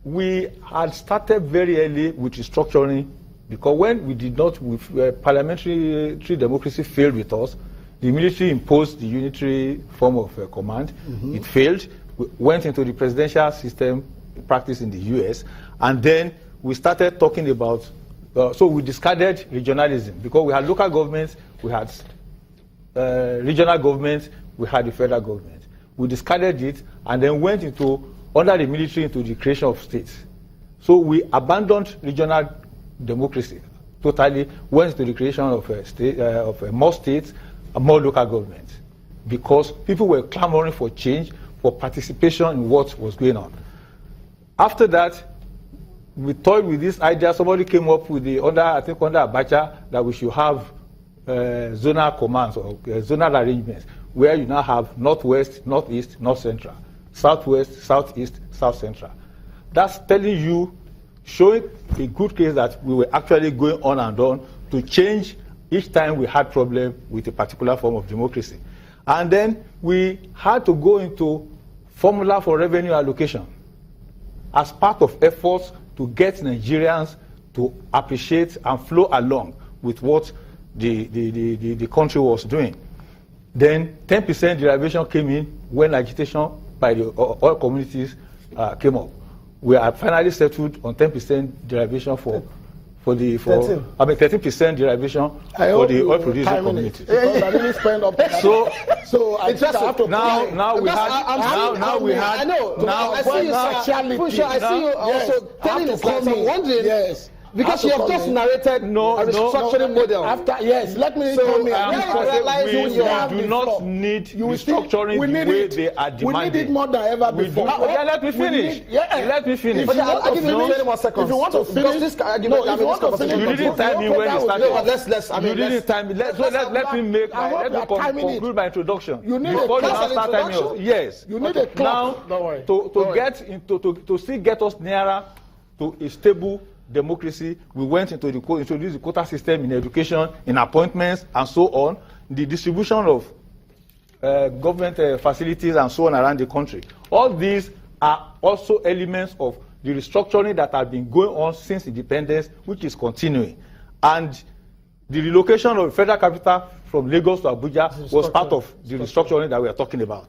we had started very early with restructuring, because when we did not, with parliamentary democracy failed with us, the military imposed the unitary form of command. It failed. We went into the presidential system practice in the US, and then we started talking about, so we discarded regionalism, because we had local governments, we had regional governments, we had the federal government. We discarded it and then went into, under the military, into the creation of states. So we abandoned regional democracy totally, went into the creation of more states and more local governments, because people were clamoring for change, for participation in what was going on. After that, we toyed with this idea. Somebody came up with the, under Abacha, that we should have zonal commands or zonal arrangements, where you now have northwest, northeast, north central, southwest, southeast, south central. That's telling you, showing a good case that we were actually going on and on to change each time we had problem with a particular form of democracy. And then we had to go into formula for revenue allocation as part of efforts to get Nigerians to appreciate and flow along with what the country was doing. Then 10% derivation came in when agitation by the oil communities came up. We are finally settled on 10% derivation for 13% derivation for the oil producing community. Because I didn't spend up so I just have to now we had I know. I see you, sir. I see you also telling us. I'm wondering. Yes. Because you have just narrated a restructuring model. Let me tell me. We do not need restructuring the way they are demanding. We need it more than ever before. Let me finish. Let me finish. I'll give you 20 more seconds. If you want to finish this argument, you didn't time me when you started. You didn't time me. So let me conclude my introduction. You need before a you start timing. Yes. You need a clock. Now, to still get us nearer to a stable democracy, we went into introduced the quota system in education, in appointments, and so on, the distribution of government facilities and so on around the country. All these are also elements of the restructuring that have been going on since independence, which is continuing. And the relocation of federal capital from Lagos to Abuja was part of the restructuring that we are talking about.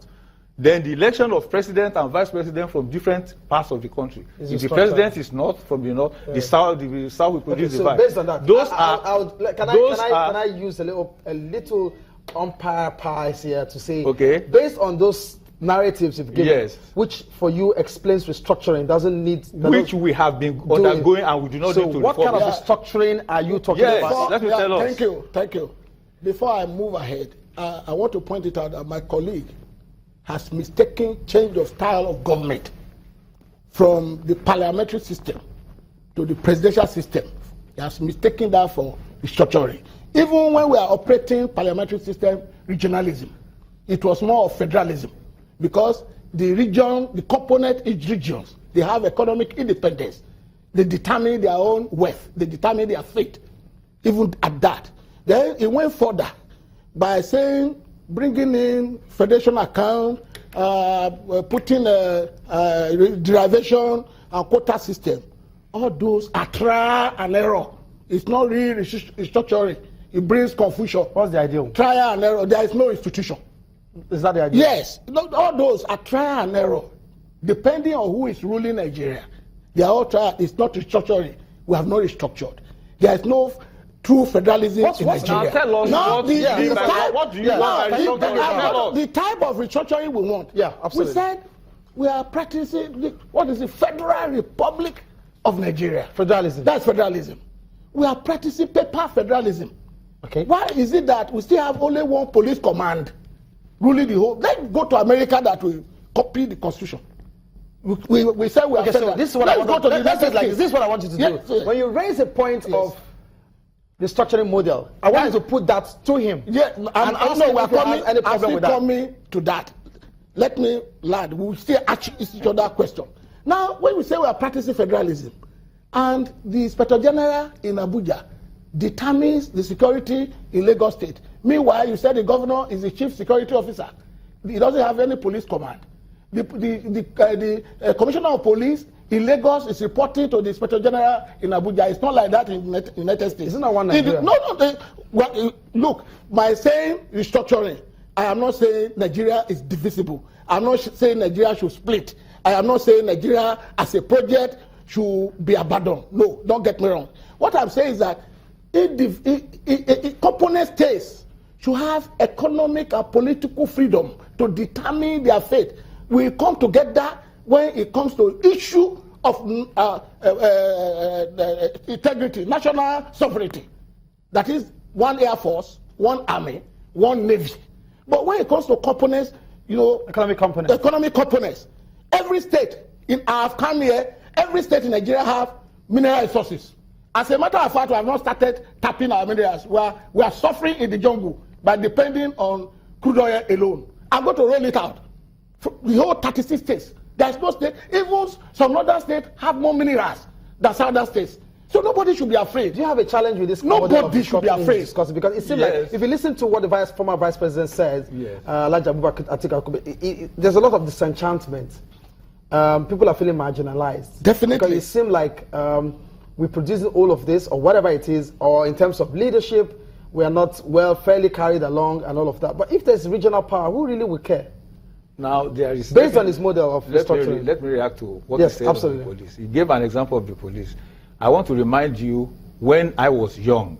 Then the election of president and vice president from different parts of the country. If the president is not from the north, the south will produce the vice. Based on that, can I use a little umpire pies here to say, based on those narratives you've given, which for you explains restructuring, doesn't need which we have been undergoing and we do not need to what kind of restructuring are you talking about? Let me tell us. Thank you. Before I move ahead, I want to point it out that my colleague has mistaken change of style of government from the parliamentary system to the presidential system. He has mistaken that for restructuring. Even when we are operating parliamentary system regionalism, it was more of federalism, because the region, the component, each regions, they have economic independence. They determine their own wealth. They determine their fate, even at that. Then it went further by saying, bringing in federation account, putting derivation and quota system. All those are trial and error. It's not really restructuring. It brings confusion. What's the idea? Trial and error. There is no institution. Is that the idea? Yes. All those are trial and error. Depending on who is ruling Nigeria, they are all trial. It's not restructuring. We have not restructured. There is no true federalism in Nigeria. Now tell us what do you want by restructuring? The type of restructuring we want. Yeah, absolutely. We said we are practicing what is the Federal Republic of Nigeria. Federalism. That's federalism. We are practicing paper federalism. Okay. Why is it that we still have only one police command ruling the whole? Let's go to America that will copy the Constitution. We say we are federal. So this is what I want to do. This is what I want you to do. When you raise a point of restructuring model, I want you to put that to him. Yeah, and also we are coming to that. Let me land. We will still ask each other question. Now, when we say we are practicing federalism, and the Inspector General in Abuja determines the security in Lagos State. Meanwhile, you said the governor is the chief security officer. He doesn't have any police command. The commissioner of police in Lagos is reporting to the Inspector General in Abuja. It's not like that in United States. Isn't that one Nigeria? Look, by saying restructuring, I am not saying Nigeria is divisible. I'm not saying Nigeria should split. I am not saying Nigeria as a project should be abandoned. No, don't get me wrong. What I'm saying is that component states should have economic and political freedom to determine their fate. We come together when it comes to issue of integrity, national sovereignty. That is one Air Force, one Army, one Navy. But when it comes to components, economic components, every state, I've come here, every state in Nigeria have mineral resources. As a matter of fact, we have not started tapping our minerals. We are suffering in the jungle by depending on crude oil alone. I'm going to roll it out. The whole 36 states. There's no state, even some other states have more minerals than southern states. So nobody should be afraid. Do you have a challenge with this? Nobody should be afraid. Because it seems like if you listen to what the former vice president says, there's a lot of disenchantment. People are feeling marginalized. Definitely. Because it seems like we're producing all of this, or whatever it is, or in terms of leadership, we are not fairly carried along and all of that. But if there's regional power, who really would care? Now, there is... Based on his model of restructuring. Let me react to what he said absolutely. about the police. He gave an example of the police. I want to remind you, when I was young,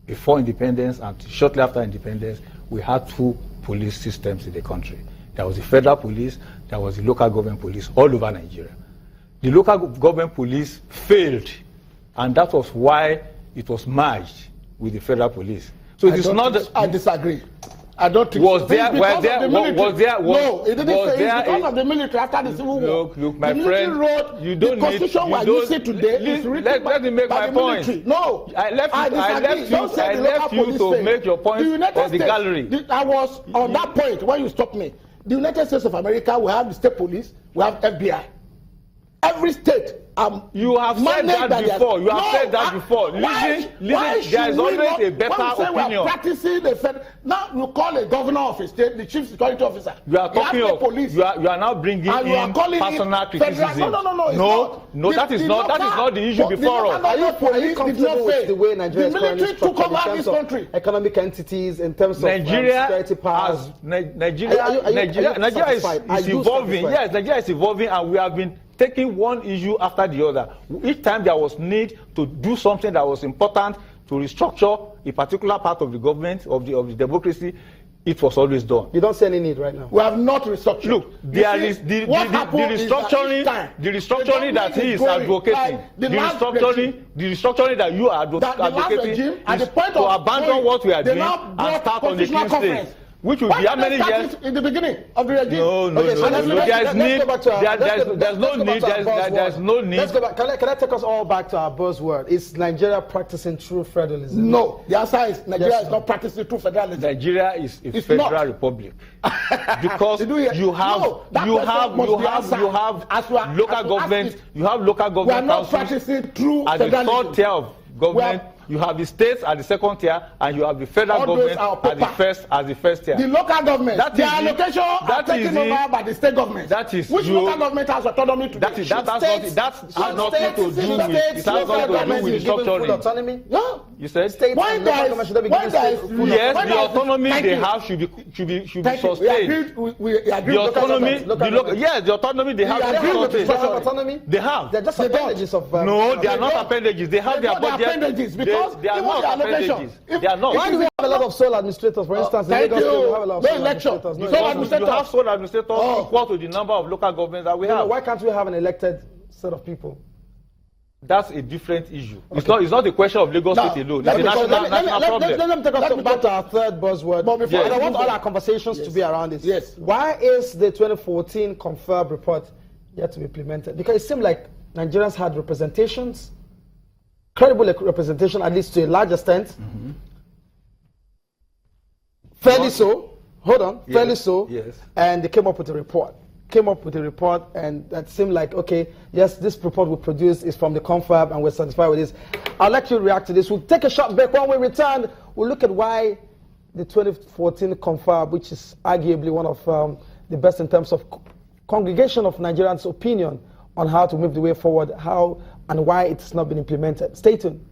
before independence and shortly after independence, we had two police systems in the country. There was the federal police, there was the local government police all over Nigeria. The local government police failed, and that was why it was merged with the federal police. So it is not... I disagree. I don't think was so. there, was there, no, it didn't say it's because of the military after the Civil War. Look, my friend, you don't the Constitution we see today is written let me make my point. Military. No, I left you to make your point on the gallery. I was on that point when you stopped me. The United States of America, we have the state police, we have FBI. Every state. You have said that before. You have said that before. Listen, there is always a better opinion. Practicing the now you call a governor of a state the chief security officer. You are talking of police. You are now bringing in personal criticism. No, that is not the issue before us. Are you comfortable with the way Nigeria is currently structured in terms of economic entities, in terms of security powers? Nigeria is evolving. Yes, Nigeria is evolving, and we have been taking one issue after the other. Each time there was need to do something that was important to restructure a particular part of the government, of the democracy, it was always done. You don't see any need right now. We have not restructured. Look, there is the restructuring that he is advocating. The restructuring that you are advocating is to abandon what we are doing and start on the clean slate. Which will be how many years? In the beginning of the regime. No. There's no need. Let's go back. Can I take us all back to our buzzword? Is Nigeria practicing true federalism? No. The answer is Nigeria is not practicing true federalism. Nigeria is a federal republic. Because you have local government. You have local government. We are not practicing true federalism. At the third tier of government. You have the states at the second tier, and you have the federal government at the first tier. The local government, the allocation are taken over by the state government. That is which local government has autonomy to that has nothing to do with restructuring. Autonomy? No. You said states and local government should be given yes, the autonomy they have should be sustained. We agree. The autonomy, the autonomy they have should be sustained. Autonomy? They have. They're just appendages of. No, they are not appendages. They have their budget. Because they are not appendages. They are not. Why do we have a lot of sole administrators, for instance? Thank you. We have a lot of no election. You have sole administrators equal to the number of local governments that we have. Why can't we have an elected set of people? That's a different issue. Okay. It's not a question of Lagos State alone. It's a national problem. Let me take us back to our third buzzword. And I want all our conversations to be around this. Yes. Why is the 2014 confirmed report yet to be implemented? Because it seemed like Nigerians had representations, credible representation, at least to a large extent. Mm-hmm. Fairly so. Hold on. Yes. Fairly so. Yes. And they came up with a report. And that seemed like, okay, yes, this report we produced is from the confab and we're satisfied with this. I'd like you to react to this. We'll take a short break. When we return, we'll look at why the 2014 confab, which is arguably one of the best in terms of congregation of Nigerians' opinion on how to move the way forward, how and why it's not been implemented. Stay tuned.